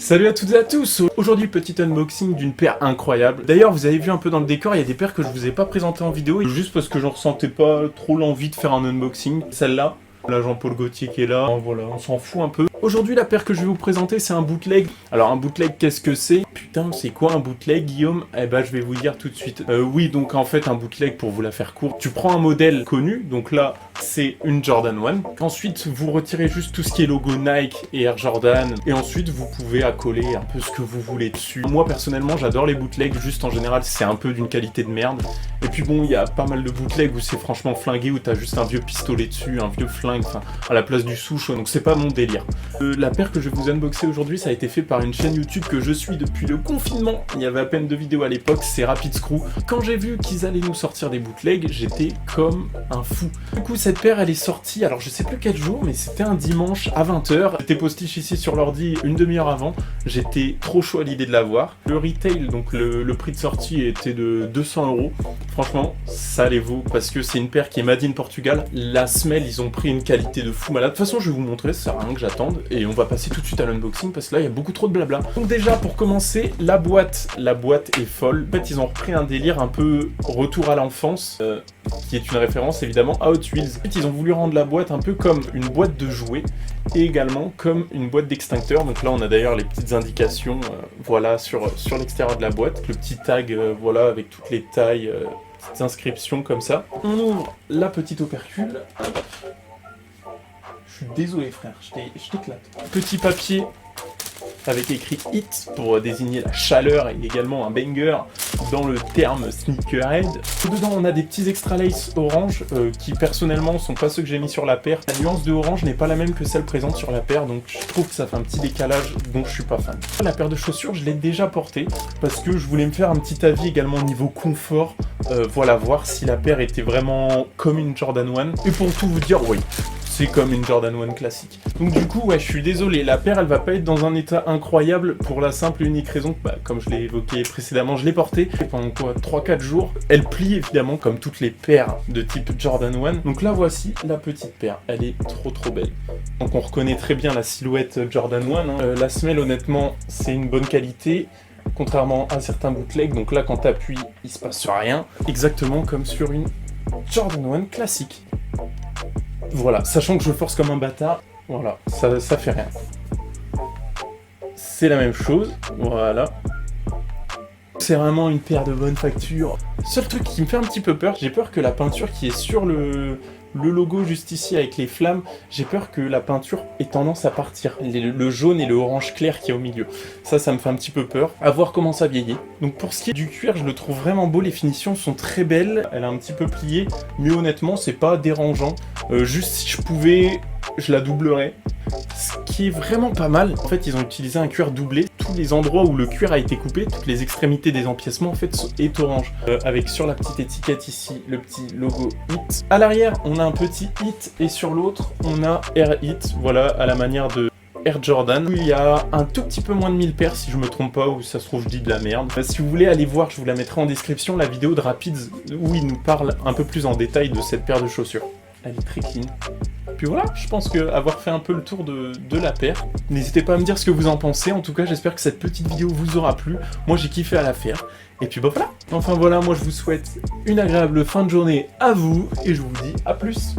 Salut à toutes et à tous. Aujourd'hui, petit unboxing d'une paire incroyable. D'ailleurs, vous avez vu un peu dans le décor, il y a des paires que je vous ai pas présentées en vidéo, juste parce que j'en ressentais pas trop l'envie de faire un unboxing. Celle-là, là Jean-Paul Gaultier qui est là, voilà, on s'en fout un peu. Aujourd'hui, la paire que je vais vous présenter, c'est un bootleg. Alors, un bootleg, qu'est-ce que c'est? Putain, c'est quoi un bootleg, Guillaume? Eh ben, je vais vous dire tout de suite. Oui, donc en fait, un bootleg, pour vous la faire courte, tu prends un modèle connu, donc là, c'est une Jordan 1. Ensuite, vous retirez juste tout ce qui est logo Nike et Air Jordan, et ensuite, vous pouvez accoler un peu ce que vous voulez dessus. Moi, personnellement, j'adore les bootlegs, juste en général, c'est un peu d'une qualité de merde. Et puis bon, il y a pas mal de bootlegs où c'est franchement flingué, où t'as juste un vieux pistolet dessus, un vieux flingue, enfin, à la place du souche, donc c'est pas mon délire. La paire que je vais vous unboxer aujourd'hui, ça a été fait par une chaîne YouTube que je suis depuis le confinement. Il y avait à peine de vidéos à l'époque, c'est Rapid Screw. Quand j'ai vu qu'ils allaient nous sortir des bootlegs, j'étais comme un fou. Du coup, cette paire, elle est sortie, alors je sais plus quel jour, mais c'était un dimanche à 20h. J'étais postiche ici sur l'ordi une demi-heure avant. J'étais trop chaud à l'idée de l'avoir. Le retail, donc le prix de sortie était de 200 €. Franchement, ça les vaut parce que c'est une paire qui est made in Portugal. La semelle, ils ont pris une qualité de fou malade. De toute façon, je vais vous montrer, ça sert à rien que j'attende. Et on va passer tout de suite à l'unboxing parce que là, il y a beaucoup trop de blabla. Donc déjà, pour commencer, la boîte est folle. En fait, ils ont repris un délire un peu retour à l'enfance, qui est une référence évidemment à Hot Wheels. En fait, ils ont voulu rendre la boîte un peu comme une boîte de jouets et également comme une boîte d'extincteur. Donc là, on a d'ailleurs les petites indications, voilà, sur l'extérieur de la boîte. Le petit tag, voilà, avec toutes les tailles, petites inscriptions comme ça. On ouvre la petite opercule. Je suis désolé frère, je t'éclate. Petit papier avec écrit HIT pour désigner la chaleur et également un banger dans le terme sneakerhead. Dedans on a des petits extra lace orange qui personnellement sont pas ceux que j'ai mis sur la paire. La nuance de orange n'est pas la même que celle présente sur la paire, donc je trouve que ça fait un petit décalage dont je suis pas fan. La paire de chaussures je l'ai déjà portée parce que je voulais me faire un petit avis également au niveau confort, voilà, voir si la paire était vraiment comme une Jordan 1. Et pour tout vous dire, oui, c'est comme une Jordan 1 classique. Donc du coup, ouais, je suis désolé, la paire, elle va pas être dans un état incroyable pour la simple et unique raison que, bah, comme je l'ai évoqué précédemment, je l'ai portée pendant quoi, 3-4 jours. Elle plie évidemment comme toutes les paires de type Jordan 1. Donc là, voici la petite paire. Elle est trop belle. Donc on reconnaît très bien la silhouette Jordan 1. Hein. La semelle, honnêtement, c'est une bonne qualité. Contrairement à certains bootlegs, donc là, quand t'appuies, il se passe rien. Exactement comme sur une Jordan 1 classique. Voilà, sachant que je force comme un bâtard, voilà, ça fait rien. C'est la même chose, voilà. C'est vraiment une paire de bonne facture. Seul truc qui me fait un petit peu peur, j'ai peur que la peinture qui est sur le logo juste ici avec les flammes, j'ai peur que la peinture ait tendance à partir. Le jaune et le orange clair qui est au milieu. Ça me fait un petit peu peur. À voir comment ça vieillit. Donc pour ce qui est du cuir, je le trouve vraiment beau. Les finitions sont très belles. Elle est un petit peu pliée. Mais honnêtement, c'est pas dérangeant. Juste si je pouvais, je la doublerais. Ce qui est vraiment pas mal. En fait, ils ont utilisé un cuir doublé. Tous les endroits où le cuir a été coupé, toutes les extrémités des empiècements, en fait, est orange. Avec sur la petite étiquette ici, le petit logo HIT. À l'arrière, on a un petit HIT et sur l'autre, on a Air HIT. Voilà, à la manière de Air Jordan. Il y a un tout petit peu moins de 1000 paires si je me trompe pas, ou ça se trouve je dis de la merde. Si vous voulez aller voir, je vous la mettrai en description, la vidéo de Rapids où il nous parle un peu plus en détail de cette paire de chaussures. Elle est très clean. Puis voilà, je pense qu'avoir fait un peu le tour de la paire, n'hésitez pas à me dire ce que vous en pensez. En tout cas, j'espère que cette petite vidéo vous aura plu. Moi, j'ai kiffé à la faire. Et puis bah voilà. Enfin voilà, moi je vous souhaite une agréable fin de journée à vous et je vous dis à plus.